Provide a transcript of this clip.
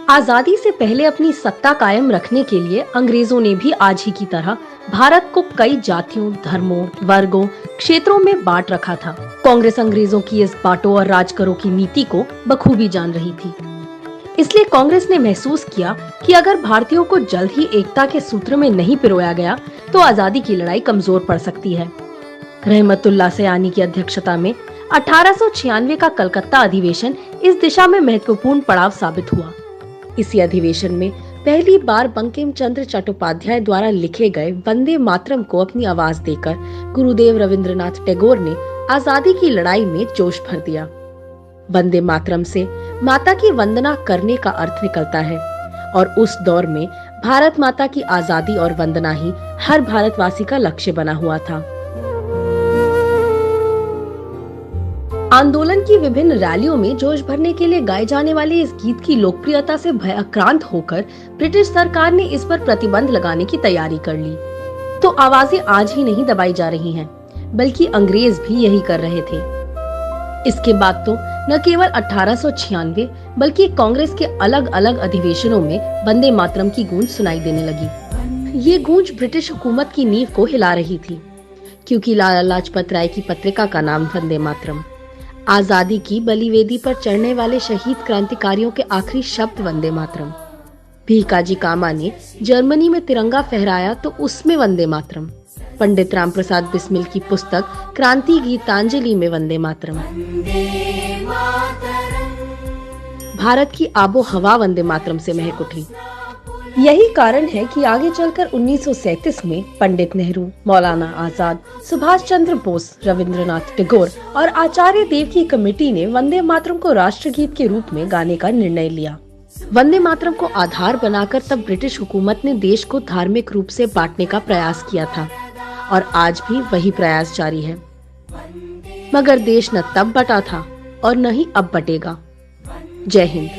आजादी से पहले अपनी सत्ता कायम रखने के लिए अंग्रेजों ने भी आज ही की तरह भारत को कई जातियों, धर्मों, वर्गों, क्षेत्रों में बांट रखा था। कांग्रेस अंग्रेजों की इस बांटो और राज करो की नीति को बखूबी जान रही थी। इसलिए कांग्रेस ने महसूस किया कि अगर भारतीयों को जल्द ही एकता के सूत्र में नहीं पिरोया गया तो आजादी की लड़ाई कमजोर पड़ सकती है। रहमतुल्लाह सयानी की अध्यक्षता में 1896 का कलकत्ता अधिवेशन इस दिशा में महत्वपूर्ण पड़ाव साबित हुआ। इसी अधिवेशन में पहली बार बंकिम चंद्र चट्टोपाध्याय द्वारा लिखे गए वंदे मातरम को अपनी आवाज देकर गुरुदेव रविंद्रनाथ टैगोर ने आजादी की लड़ाई में जोश भर दिया। वंदे मातरम से माता की वंदना करने का अर्थ निकलता है और उस दौर में भारत माता की आजादी और वंदना ही हर भारतवासी का लक्ष्य बना हुआ था। आंदोलन की विभिन्न रैलियों में जोश भरने के लिए गाए जाने वाले इस गीत की लोकप्रियता से भयाक्रांत होकर ब्रिटिश सरकार ने इस पर प्रतिबंध लगाने की तैयारी कर ली। तो आवाजें आज ही नहीं दबाई जा रही हैं, बल्कि अंग्रेज भी यही कर रहे थे। इसके बाद तो न केवल 1896 बल्कि कांग्रेस के अलग अलग अधिवेशनों में वंदे मातरम की गूंज सुनाई देने लगी। ये गूंज ब्रिटिश हुकूमत की नींव को हिला रही थी, क्योंकि लाला लाजपत राय की पत्रिका का नाम वंदे मातरम। आजादी की बलिवेदी पर चढ़ने वाले शहीद क्रांतिकारियों के आखिरी शब्द वंदे मातरम। भीकाजी कामा ने जर्मनी में तिरंगा फहराया तो उसमें वंदे मातरम। पंडित राम प्रसाद बिस्मिल की पुस्तक क्रांति गीतांजलि में वंदे मातरम। भारत की आबो हवा वंदे मातरम से महक उठी। यही कारण है कि आगे चलकर 1937 में पंडित नेहरू, मौलाना आजाद, सुभाष चंद्र बोस, रविंद्रनाथ टैगोर और आचार्य देव की कमेटी ने वंदे मातरम को राष्ट्रगीत के रूप में गाने का निर्णय लिया। वंदे मातरम को आधार बनाकर तब ब्रिटिश हुकूमत ने देश को धार्मिक रूप से बांटने का प्रयास किया था और आज भी वही प्रयास जारी है। मगर देश न तब बटा था और न ही अब बटेगा। जय हिंद।